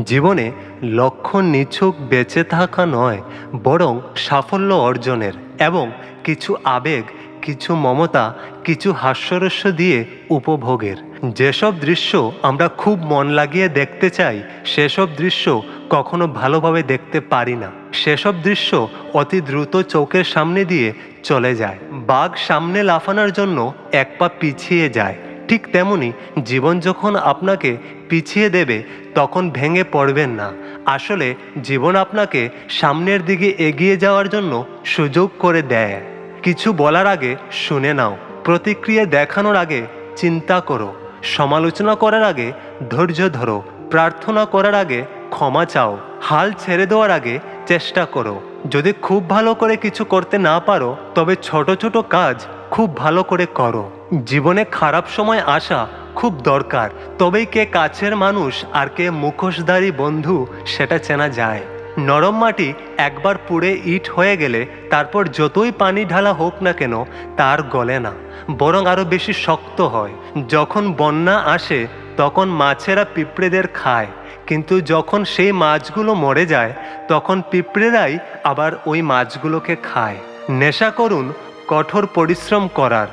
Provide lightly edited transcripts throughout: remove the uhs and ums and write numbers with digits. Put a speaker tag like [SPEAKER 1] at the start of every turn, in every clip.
[SPEAKER 1] জীবনে লক্ষ্য নিছক বেঁচে থাকা নয়, বরং সাফল্য অর্জনের এবং কিছু আবেগ, কিছু মমতা, কিছু হাস্যরস্য দিয়ে উপভোগের। যেসব দৃশ্য আমরা খুব মন লাগিয়ে দেখতে চাই, সেসব দৃশ্য কখনো ভালোভাবে দেখতে পারি না। সেসব দৃশ্য অতি দ্রুত চোখের সামনে দিয়ে চলে যায়। বাঘ সামনে লাফানোর জন্য এক পা পিছিয়ে যায়, ঠিক তেমনি জীবন যখন আপনাকে পিছিয়ে দেবে তখন ভেঙে পড়বেন না। আসলে জীবন আপনাকে সামনের দিকে এগিয়ে যাওয়ার জন্য সুযোগ করে দেয়। কিছু বলার আগে শুনে নাও, প্রতিক্রিয়া দেখানোর আগে চিন্তা করো, সমালোচনা করার আগে ধৈর্য ধরো, প্রার্থনা করার আগে ক্ষমা চাও, হাল ছেড়ে দেওয়ার আগে চেষ্টা করো। যদি খুব ভালো করে কিছু করতে না পারো, তবে ছোট ছোট কাজ খুব ভালো করে করো। জীবনে খারাপ সময় আসা খুব দরকার, তবেই কে কাছের মানুষ আর কে মুখোশধারী বন্ধু সেটা চেনা যায়। নরম মাটি একবার পুড়ে ইট হয়ে গেলে তারপর যতই পানি ঢালা হোক না কেন তার গলে না, বরং আরও বেশি শক্ত হয়। যখন বন্যা আসে তখন মাছেরা পিঁপড়েদের খায়, কিন্তু যখন সেই মাছগুলো মরে যায় তখন পিঁপড়েরাই আবার ওই মাছগুলোকে খায়। নেশা করুন কঠোর পরিশ্রম করার,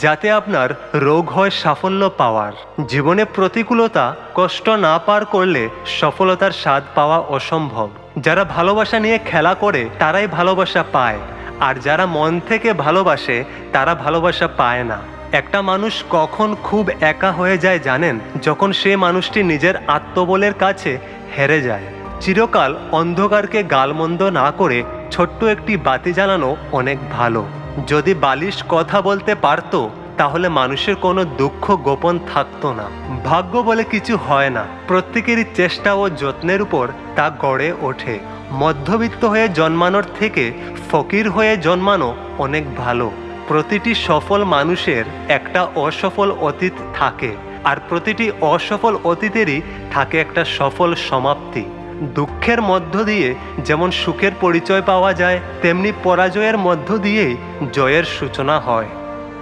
[SPEAKER 1] যাতে আপনার রোগ হয় সাফল্য পাওয়ার। জীবনে প্রতিকূলতা, কষ্ট না পার করলে সফলতার স্বাদ পাওয়া অসম্ভব। যারা ভালোবাসা নিয়ে খেলা করে তারাই ভালোবাসা পায়, আর যারা মন থেকে ভালোবাসে তারা ভালোবাসা পায় না। একটা মানুষ কখন খুব একা হয়ে যায় জানেন? যখন সে মানুষটি নিজের আত্মবলের কাছে হেরে যায়। চিরকাল অন্ধকারকে গালমন্দ না করে ছোট্ট একটি বাতি জ্বালানো অনেক ভালো। যদি বালিশ কথা বলতে পারতো তাহলে মানুষের কোনো দুঃখ গোপন থাকতো না। ভাগ্য বলে কিছু হয় না, প্রত্যেকেরই চেষ্টা ও যত্নের উপর তা গড়ে ওঠে। মধ্যবিত্ত হয়ে জন্মানোর থেকে ফকির হয়ে জন্মানো অনেক ভালো। প্রতিটি সফল মানুষের একটা অসফল অতীত থাকে, আর প্রতিটি অসফল অতীতেরই থাকে একটা সফল সমাপ্তি। দুঃখের মধ্য দিয়ে যেমন সুখের পরিচয় পাওয়া যায়, তেমনি পরাজয়ের মধ্য দিয়েই জয়ের সূচনা হয়।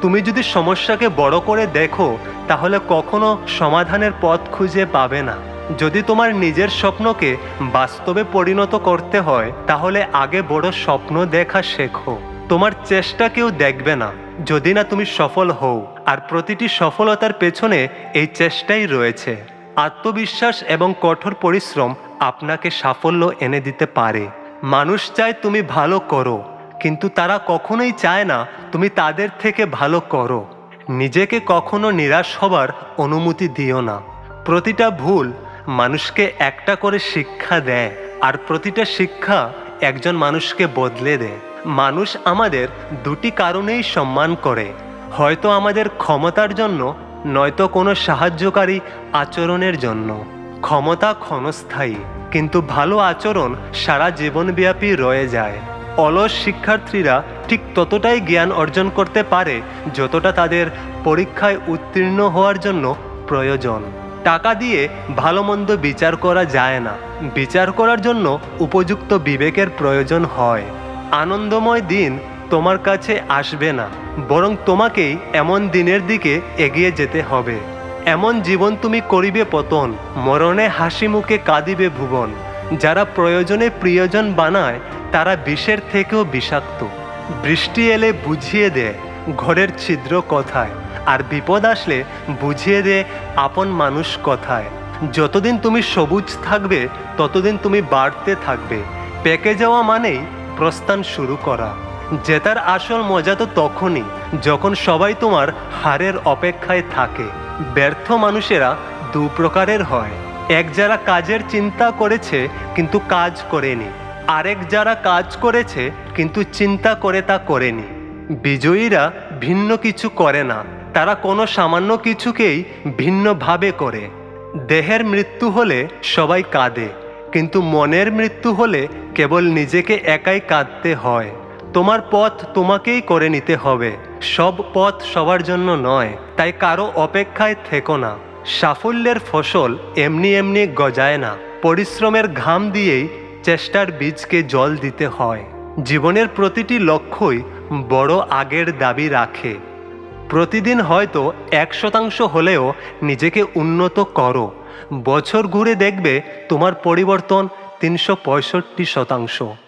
[SPEAKER 1] তুমি যদি সমস্যাকে বড় করে দেখো তাহলে কখনো সমাধানের পথ খুঁজে পাবে না। যদি তোমার নিজের স্বপ্নকে বাস্তবে পরিণত করতে হয় তাহলে আগে বড় স্বপ্ন দেখা শেখো। তোমার চেষ্টা কেউ দেখবে না যদি না তুমি সফল হও, আর প্রতিটি সফলতার পেছনে এই চেষ্টাই রয়েছে। আত্মবিশ্বাস এবং কঠোর পরিশ্রম আপনাকে সাফল্য এনে দিতে পারে। মানুষ চায় তুমি ভালো করো, কিন্তু তারা কখনোই চায় না তুমি তাদের থেকে ভালো করো। নিজেকে কখনো নিরাশ হবার অনুমতি দিও না। প্রতিটা ভুল মানুষকে একটা করে শিক্ষা দেয়, আর প্রতিটা শিক্ষা একজন মানুষকে বদলে দেয়। মানুষ আমাদের দুটি কারণেই সম্মান করে, হয়তো আমাদের ক্ষমতার জন্য, নয়তো কোনো সাহায্যকারী আচরণের জন্য। ক্ষমতা ক্ষণস্থায়ী, কিন্তু ভালো আচরণ সারা জীবনব্যাপী রয়ে যায়। অলস শিক্ষার্থীরা ঠিক ততটাই জ্ঞান অর্জন করতে পারে যতটা তাদের পরীক্ষায় উত্তীর্ণ হওয়ার জন্য প্রয়োজন। টাকা দিয়ে ভালো মন্দ বিচার করা যায় না, বিচার করার জন্য উপযুক্ত বিবেকের প্রয়োজন হয়। আনন্দময় দিন তোমার কাছে আসবে না, বরং তোমাকেই এমন দিনের দিকে এগিয়ে যেতে হবে। এমন জীবন তুমি করিবে পতন, মরণে হাসি মুখে কাঁদিবে ভুবন। যারা প্রয়োজনে প্রিয়জন বানায় তারা বিষের থেকেও বিষাক্ত। বৃষ্টি এলে বুঝিয়ে দেয় ঘরের ছিদ্র কোথায়, আর বিপদ আসলে বুঝিয়ে দেয় আপন মানুষ কোথায়। যতদিন তুমি সবুজ থাকবে ততদিন তুমি বাড়তে থাকবে। পেকে যাওয়া মানেই প্রস্থান শুরু করা। জেতার আসল মজা তো তখনই যখন সবাই তোমার হারের অপেক্ষায় থাকে। ব্যর্থ মানুষেরা দু প্রকারের হয়, এক যারা কাজের চিন্তা করেছে কিন্তু কাজ করেনি, আরেক যারা কাজ করেছে কিন্তু চিন্তা করে তা করেনি। বিজয়ীরা ভিন্ন কিছু করে না, তারা কোনো সামান্য কিছুকেই ভিন্নভাবে করে। দেহের মৃত্যু হলে সবাই কাঁদে, কিন্তু মনের মৃত্যু হলে কেবল নিজেকে একাই কাঁদতে হয়। তোমার পথ তোমাকেই করে নিতে হবে, সব পথ সবার জন্য নয়, তাই কারো অপেক্ষায় থেকো না। সাফল্যের ফসল এমনি এমনি গজায় না, পরিশ্রমের ঘাম দিয়েই চেষ্টার বীজকে জল দিতে হয়। জীবনের প্রতিটি লক্ষ্যই বড় আগের দাবি রাখে। প্রতিদিন হয়তো 1% হলেও নিজেকে উন্নত করো, বছর ঘুরে দেখবে তোমার পরিবর্তন 365%।